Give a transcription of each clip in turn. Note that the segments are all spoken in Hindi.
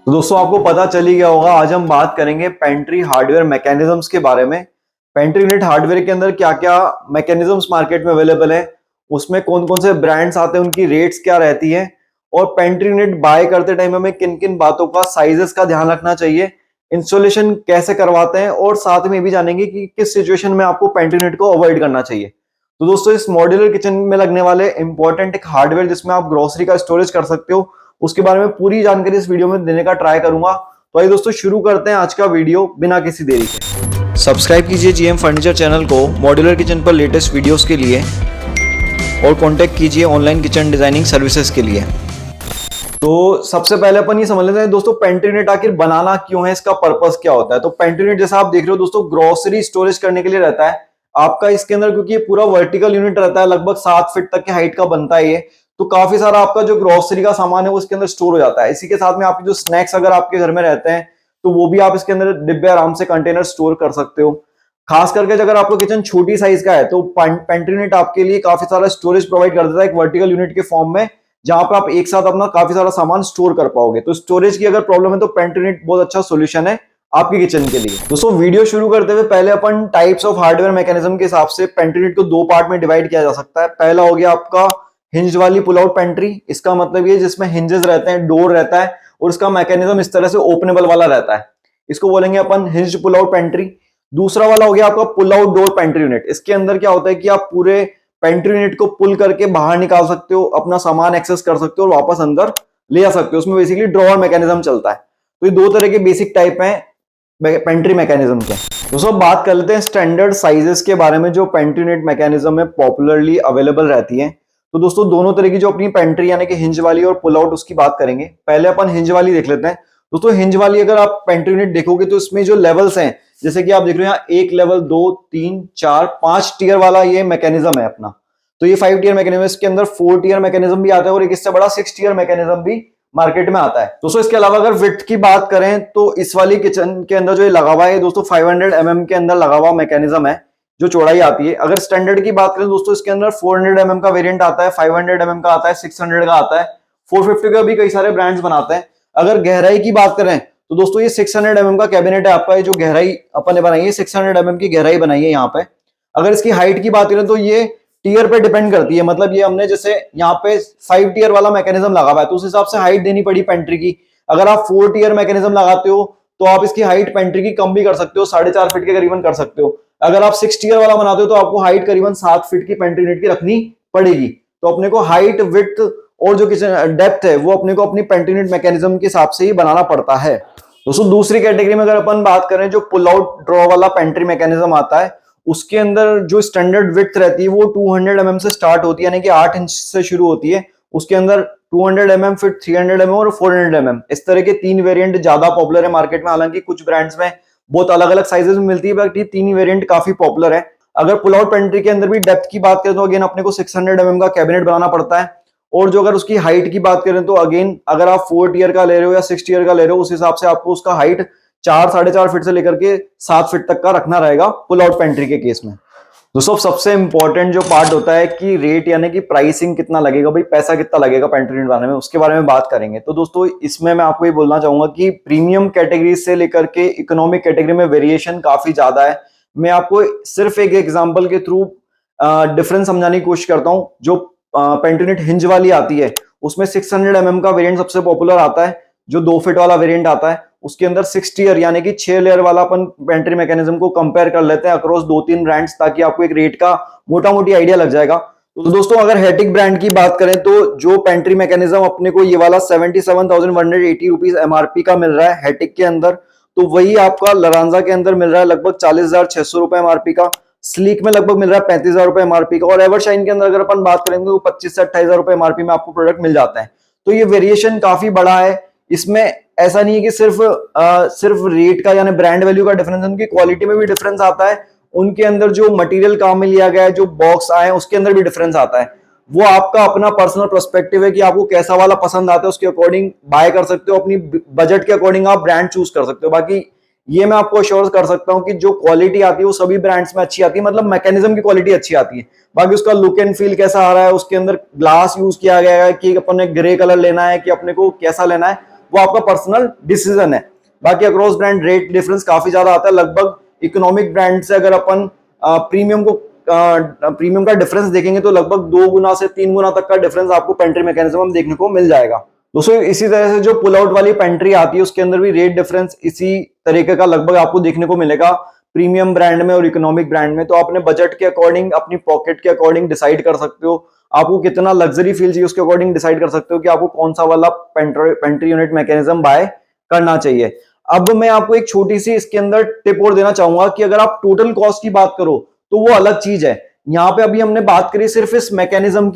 तो दोस्तों आपको पता चल ही गया होगा, आज हम बात करेंगे पेंट्री हार्डवेयर मैकेनिज्म्स के बारे में। पेंट्री यूनिट हार्डवेयर के अंदर क्या क्या मैकेनिज्म्स मार्केट में अवेलेबल है, उसमें कौन कौन से ब्रांड्स आते हैं, उनकी रेट्स क्या रहती हैं, और पेंट्री यूनिट बाय करते टाइम हमें किन किन बातों का, साइजेस का ध्यान रखना चाहिए, इंस्टॉलेशन कैसे करवाते हैं, और साथ में ये भी जानेंगे कि किस सिचुएशन में आपको पेंट्री यूनिट को अवॉइड करना चाहिए। तो दोस्तों इस मॉड्यूलर किचन में लगने वाले इंपॉर्टेंट एक हार्डवेयर जिसमें आप ग्रोसरी का स्टोरेज कर सकते हो, उसके बारे में पूरी जानकारी इस वीडियो में देने का ट्राई करूंगा। तो आइए दोस्तों शुरू करते हैं आज का वीडियो बिना किसी देरी के। सब्सक्राइब कीजिए जीएम फर्नीचर चैनल को मॉड्यूलर किचन पर लेटेस्ट वीडियोस के लिए, और कांटेक्ट कीजिए ऑनलाइन किचन डिजाइनिंग सर्विसेज के लिए। तो सबसे पहले अपन ये समझ लेते हैं दोस्तों, पेंट्री यूनिट आखिर बनाना क्यों है, इसका पर्पस क्या होता है। तो पेंट्री यूनिट जैसा आप देख रहे हो दोस्तों, ग्रोसरी स्टोरेज करने के लिए रहता है आपका। इसके अंदर क्योंकि ये पूरा वर्टिकल यूनिट रहता है, लगभग 7 फीट तक की हाइट का बनता है ये, तो काफी सारा आपका जो ग्रोसरी का सामान है वो इसके अंदर स्टोर हो जाता है। इसी के साथ में आपके जो स्नैक्स अगर आपके घर में रहते हैं तो वो भी आप इसके अंदर डिब्बे आराम से कंटेनर स्टोर कर सकते हो। खास करके अगर आपका किचन छोटी साइज का है तो पेंट्री यूनिट आपके लिए काफी सारा स्टोरेज प्रोवाइड कर देता है एक वर्टिकल यूनिट के फॉर्म में, जहां पर आप एक साथ अपना काफी सारा सामान स्टोर कर पाओगे। तो स्टोरेज की अगर प्रॉब्लम है तो पेंट्री यूनिट बहुत अच्छा सोल्यूशन है आपके किचन के लिए। दोस्तों वीडियो शुरू करते हुए पहले अपन टाइप्स ऑफ हार्डवेयर मैकेनिज्म के हिसाब से पेंट्री यूनिट को दो पार्ट में डिवाइड किया जा सकता है। पहला हो गया आपका हिंज वाली पुल आउट पेंट्री। इसका मतलब ये जिसमें हिंजेस रहते हैं, डोर रहता है, और इसका मैकेनिज्म इस तरह से ओपनेबल वाला रहता है, इसको बोलेंगे अपन हिंज पुल आउट पेंट्री। दूसरा वाला हो गया आपका pull out door pantry unit. इसके अंदर क्या होता है कि आप पूरे पेंट्री यूनिट को पुल करके बाहर निकाल सकते हो, अपना सामान एक्सेस कर सकते हो और वापस अंदर ले आ सकते हो। उसमें बेसिकली ड्रॉअर मैकेनिज्म चलता है। तो ये दो तरह के बेसिक टाइप हैं पेंट्री मैकेनिज्म के। दोस्तों बात कर लेते हैं स्टैंडर्ड साइजेस के बारे में जो पेंट्री यूनिट मैकेनिज्म में पॉपुलरली अवेलेबल रहती है। तो दोस्तों दोनों तरह की जो अपनी पेंट्री यानी कि हिंज वाली और पुल आउट, उसकी बात करेंगे। पहले अपन हिंज वाली देख लेते हैं। दोस्तों हिंज वाली अगर आप पेंट्री यूनिट देखोगे तो इसमें जो लेवल्स हैं, जैसे कि आप देख रहे हो यहाँ 1 लेवल 2 3 4 5 टीयर वाला ये मैकेनिज्म है अपना। तो ये 5 टीयर मैकेनिज्म, इसके अंदर 4 टीयर मैकेनिज्म भी आता है और एक इससे बड़ा 6 टीयर मैकेनिज्म भी मार्केट में आता है। दोस्तों इसके अलावा अगर विड्थ की बात करें तो इस वाली किचन के अंदर जो ये लगा हुआ है दोस्तों 500 mm के अंदर लगा हुआ मैकेनिज्म है जो चौड़ाई आती है। अगर स्टैंडर्ड की बात करें दोस्तों इसके अंदर 400 mm का वेरिएंट आता है, 500 mm का आता है, 600 का आता है, 450 का भी कई सारे ब्रांड्स बनाते हैं। अगर गहराई की बात करें तो दोस्तों ये 600 mm का कैबिनेट है आपका। ये जो गहराई अपन ने बनाई है 600 mm की गहराई बनाई है यहाँ पे। अगर इसकी हाइट की बात करें तो ये टीयर पे डिपेंड करती है, मतलब ये हमने जैसे यहाँ पे 5 टीयर वाला मैकेनिज्म लगा हुआ है तो उस हिसाब से हाइट देनी पड़ी पेंट्री की। अगर आप 4 टीयर मैकेनिज्म लगाते हो तो आप इसकी हाइट पेंट्री की कम भी कर सकते हो, 4.5 फीट के करीबन कर सकते हो। अगर आप 6 टीयर वाला बनाते हो तो आपको हाइट करीबन 7 फीट की पेंट्री यूनिट की रखनी पड़ेगी। तो अपने को हाइट, विड्थ और जो किचन डेप्थ है वो अपने को अपनी पेंट्री यूनिट मैकेनिज्म के हिसाब से ही बनाना पड़ता है। दोस्तों दूसरी कैटेगरी में अगर अपन बात करें, जो पुल आउट ड्रॉ वाला पेंट्री मैकेनिज्म आता है, उसके अंदर जो स्टैंडर्ड विड्थ रहती है वो 200 mm से स्टार्ट होती है, यानी कि 8 इंच से शुरू होती है। उसके अंदर 200 mm, फिर 300 mm और 400 mm, इस तरह के 3 वेरिएंट ज्यादा पॉपुलर है मार्केट में। हालांकि कुछ ब्रांड्स में बहुत अलग अलग साइजेस में मिलती है, बट ये 3 वेरिएंट काफी पॉपुलर है। अगर पुल आउट पेंट्री के अंदर भी डेप्थ की बात करें तो अगेन अपने को 600 mm का कैबिनेट बनाना पड़ता है। और जो अगर उसकी हाइट की बात करें तो अगेन अगर आप 4 टीयर का ले रहे हो या 6 टीयर का ले रहे हो, उस हिसाब से आपको उसका हाइट 4-4.5 फीट से लेकर के 7 फीट तक का रखना रहेगा पुल आउट पेंट्री के केस में। दोस्तों सबसे इंपॉर्टेंट जो पार्ट होता है कि रेट यानी कि प्राइसिंग कितना लगेगा, भाई पैसा कितना लगेगा पेंट्री यूनिट बनाने में, उसके बारे में बात करेंगे। तो दोस्तों इसमें मैं आपको ये बोलना चाहूंगा कि प्रीमियम कैटेगरी से लेकर के इकोनॉमिक कैटेगरी में वेरिएशन काफी ज्यादा है। मैं आपको सिर्फ एक एग्जांपल के थ्रू डिफरेंस समझाने की कोशिश करता हूँ। जो पेंट्री यूनिट हिंज वाली आती है उसमें 600 mm का वेरिएंट सबसे पॉपुलर आता है, जो 2 फीट वाला वेरिएंट आता है। उसके अंदर 6 टीयर यानी कि 6 लेयर वाला अपन पेंट्री मैकेनिज्म को कंपेयर कर लेते हैं अक्रॉस 2-3 ब्रांड्स, ताकि आपको एक रेट का मोटा मोटी आइडिया लग जाएगा। तो दोस्तों अगर हेटिक ब्रांड की बात करें तो जो पेंट्री मैकेनिज्म अपने को ये वाला 77,180 रुपीज एमआरपी का मिल रहा है हेटिक के अंदर, तो वही आपका लरांजा के अंदर मिल रहा है लगभग 40,600 रुपए एमआरपी का। स्लीक में लगभग मिल रहा है 35,000 रुपए एमआरपी का, और एवरशाइन के अंदर अगर अपन बात करेंगे तो 25 से 28,000 रुपए एमआरपी में आपको प्रोडक्ट मिल जाता है। तो ये वेरिएशन काफी बड़ा है। इसमें ऐसा नहीं है कि सिर्फ रेट का यानी ब्रांड वैल्यू का डिफरेंस, उनकी क्वालिटी में भी डिफरेंस आता है। उनके अंदर जो मटेरियल काम में लिया गया है, जो बॉक्स आए हैं, उसके अंदर भी डिफरेंस आता है। वो आपका अपना पर्सनल पर्सपेक्टिव है कि आपको कैसा वाला पसंद आता है, उसके अकॉर्डिंग बाय कर सकते हो। अपनी बजट के अकॉर्डिंग आप ब्रांड चूज कर सकते हो। बाकी ये मैं आपको अश्योर कर सकता हूँ कि जो क्वालिटी आती है वो सभी ब्रांड्स में अच्छी आती है, मतलब मैकेनिज्म की क्वालिटी अच्छी आती है। बाकी उसका लुक एंड फील कैसा आ रहा है, उसके अंदर ग्लास यूज किया गया है कि अपन ने ग्रे कलर लेना है कि अपने को कैसा लेना है, वो आपका पर्सनल डिसीजन है। बाकी अक्रॉस ब्रांड रेट डिफरेंस काफी ज्यादा आता है, लगभग इकोनॉमिक ब्रांड से अगर अपन प्रीमियम का डिफरेंस देखेंगे तो लगभग 2 गुना से 3 गुना तक का डिफरेंस आपको पेंट्री मैकेनिज्म में देखने को मिल जाएगा। दोस्तों इसी तरह से जो पुल आउट वाली पेंट्री आती है उसके अंदर भी रेट डिफरेंस इसी तरीके का लगभग आपको देखने को मिलेगा प्रीमियम ब्रांड में और इकोनॉमिक ब्रांड में। तो अपने बजट के अकॉर्डिंग, अपनी पॉकेट के अकॉर्डिंग डिसाइड कर सकते हो, आपको कितना लग्जरी फील चाहिए उसके अकॉर्डिंग डिसाइड कर सकते हो कि आपको कौन सा वाला पेंट्री यूनिट मैकेनिज्म बाय करना चाहिए। अब मैं आपको एक छोटी सी इसके अंदर टिप और देना चाहूंगा कि अगर आप टोटल कॉस्ट की बात करो तो वो अलग चीज है। यहाँ पे अभी हमने बात करी सिर्फ इस मैकेनिज्म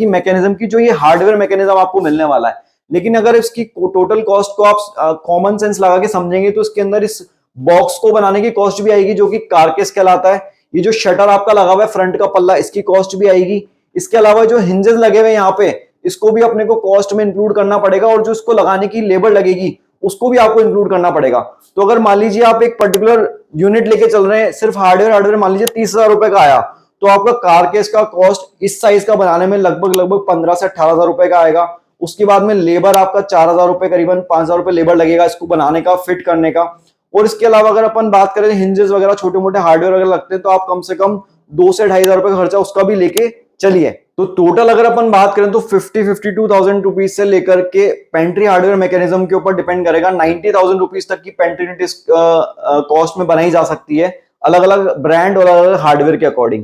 की जो ये हार्डवेयर मैकेनिज्म आपको मिलने वाला है, लेकिन अगर इसकी टोटल कॉस्ट को आप कॉमन सेंस लगा के समझेंगे तो इसके अंदर इस बॉक्स को बनाने की कॉस्ट भी आएगी जो कि कारकेस कहलाता है। ये जो शटर आपका लगा हुआ है फ्रंट का पल्ला, इसकी कॉस्ट भी आएगी। इसके अलावा जो हिंजेस लगे हुए यहाँ पे, इसको भी अपने को कॉस्ट में इंक्लूड करना पड़ेगा और जो इसको लगाने की लेबर लगेगी उसको भी आपको इंक्लूड करना पड़ेगा। तो अगर मान लीजिए आप एक पर्टिकुलर यूनिट लेके चल रहे हैं, सिर्फ हार्डवेयर मान लीजिए 30,000 रुपए का आया, तो आपका कारकेस का कॉस्ट इस साइज का बनाने में लगभग 15 से 18,000 रुपए का आएगा। उसके बाद में लेबर आपका 4,000 रुपए, करीबन 5,000 रुपए लेबर लगेगा इसको बनाने का, फिट करने का। और इसके अलावा अगर अपन बात करें हिंजेस वगैरह छोटे मोटे हार्डवेयर वगैरह लगते हैं तो आप कम से कम 2 से 2,500 रुपए का खर्चा उसका भी लेके चलिए। तो टोटल अगर अपन बात करें तो 52,000 रुपीज से लेकर के पेंट्री हार्डवेयर मैकेनिज्म के ऊपर डिपेंड करेगा। 90,000 रुपीज तक की पेंट्री यूनिट इस कॉस्ट में बनाई जा सकती है, अलग अलग ब्रांड और अलग अलग हार्डवेयर के अकॉर्डिंग।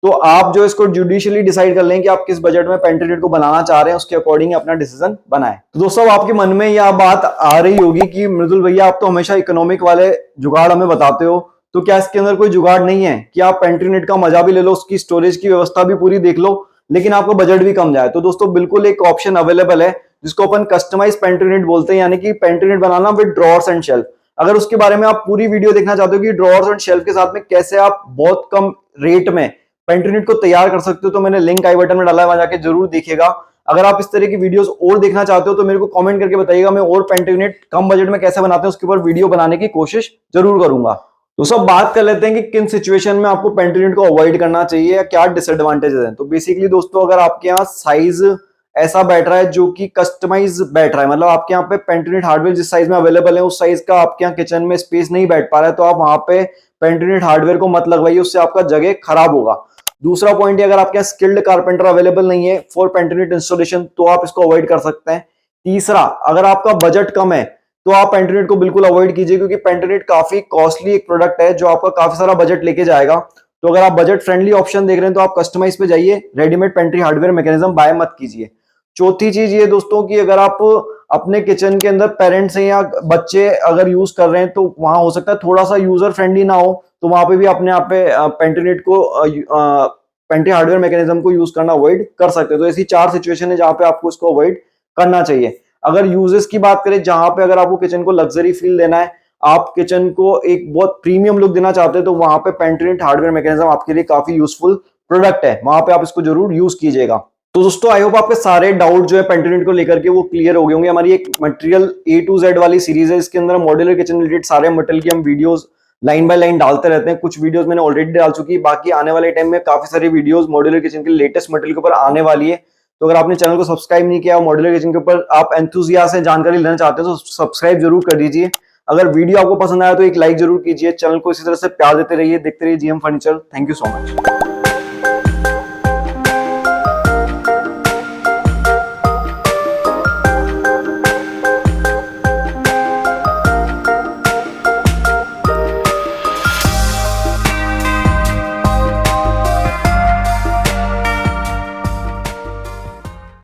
तो आप जो इसको जुडिशियली डिसाइड कर लें कि आप किस बजट में पेंट्री यूनिट को बनाना चाह रहे हैं, उसके अकॉर्डिंग अपना डिसीजन बनाएं। तो दोस्तों आपके मन में यह बात आ रही होगी कि मृदुल भैया आप तो हमेशा इकोनॉमिक वाले जुगाड़ हमें बताते हो, तो क्या इसके अंदर कोई जुगाड़ नहीं है कि आप पेंट्री यूनिट का मजा भी ले लो, उसकी स्टोरेज की व्यवस्था भी पूरी देख लो, लेकिन आपको बजट भी कम जाए? तो दोस्तों बिल्कुल एक ऑप्शन अवेलेबल है जिसको अपन कस्टमाइज पेंट्री यूनिट बोलते हैं, यानी कि pantry unit banana with drawers and shelf. अगर उसके बारे में आप पूरी वीडियो देखना चाहते हो कि ड्रॉर्स एंड शेल्फ के साथ में कैसे आप बहुत कम रेट में पेंट्री यूनिट को तैयार कर सकते हो, तो मैंने लिंक आई बटन में डाला है, वहां जाके जरूर देखिएगा। अगर आप इस तरह की वीडियोस और देखना चाहते हो तो मेरे को कमेंट करके बताइएगा, मैं और पेंट्री यूनिट कम बजट में कैसे बनाते हैं उसके ऊपर वीडियो बनाने की कोशिश जरूर करूंगा। तो सब बात कर लेते हैं कि किन सिचुएशन में आपको पेंट्री यूनिट को अवॉइड करना चाहिए या क्या डिसएडवांटेजेस हैं। तो बेसिकली दोस्तों अगर आपके यहाँ साइज ऐसा बैठ रहा है जो कि कस्टमाइज बैठ रहा है, मतलब आपके यहाँ पे पेंट्री यूनिट हार्डवेयर जिस साइज में अवेलेबल है उस साइज का आपके यहाँ किचन में स्पेस नहीं बैठ पा रहा है, तो आप वहां पे पेंट्री यूनिट हार्डवेयर को मत लगवाइए, उससे आपका जगह खराब होगा। दूसरा पॉइंट है अगर आपके यहाँ स्किल्ड कारपेंटर अवेलेबल नहीं है फॉर पेंट्री यूनिट इंस्टॉलेशन तो आप इसको अवॉइड कर सकते हैं। तीसरा, अगर आपका बजट कम है तो आप पेंट्री यूनिट को बिल्कुल अवॉइड कीजिए, क्योंकि पेंट्री यूनिट काफी कॉस्टली एक प्रोडक्ट है जो आपका काफी सारा बजट लेके जाएगा। तो अगर आप बजट फ्रेंडली ऑप्शन देख रहे हैं तो आप कस्टमाइज पे जाइए, readymade pantry hardware mechanism bye मत कीजिए। चौथी चीज ये दोस्तों कि अगर आप अपने किचन के अंदर पेरेंट्स हैं या बच्चे अगर यूज कर रहे हैं तो वहां हो सकता है थोड़ा सा यूजर फ्रेंडली ना हो, तो वहां पे भी अपने आप पे पेंट्री यूनिट को पेंट्री हार्डवेयर मैकेनिज्म को यूज करना अवॉइड कर सकते हैं। तो ऐसी 4 सिचुएशन है जहां पे आपको इसको अवॉइड करना चाहिए। अगर यूजेस की बात करें, जहां पे अगर आपको किचन को लग्जरी फील देना है, आप किचन को एक बहुत प्रीमियम लुक देना चाहते हैं, तो वहां पे पेंट्री यूनिट हार्डवेयर मैकेनिज्म आपके लिए काफी यूजफुल प्रोडक्ट है, वहां पे आप इसको जरूर यूज कीजिएगा। तो दोस्तों आई होप आपके सारे डाउट जो है पेंट्री यूनिट को लेकर के वो क्लियर हो गए होंगे। हमारी एक मटेरियल A to Z वाली सीरीज है, इसके अंदर मॉड्यूलर किचन रिलेटेड सारे मटेरियल की हम वीडियोस लाइन बाय लाइन डालते रहते हैं। कुछ वीडियोस मैंने ऑलरेडी डाल चुकी है, बाकी आने वाले टाइम में काफी सारी वीडियोस मॉड्यूलर किचन के लेटेस्ट मटेरियल के ऊपर आने वाली है। तो अगर आपने चैनल को सब्सक्राइब नहीं किया, मॉड्यूलर किचन के ऊपर आप एंथुसियास्ट हैं, जानकारी लेना चाहते हैं, तो सब्सक्राइब जरूर कर दीजिए। अगर वीडियो आपको पसंद आया तो एक लाइक जरूर कीजिए। चैनल को इसी तरह से प्यार देते रहिए, देखते रहिए GM furniture. Thank you so much.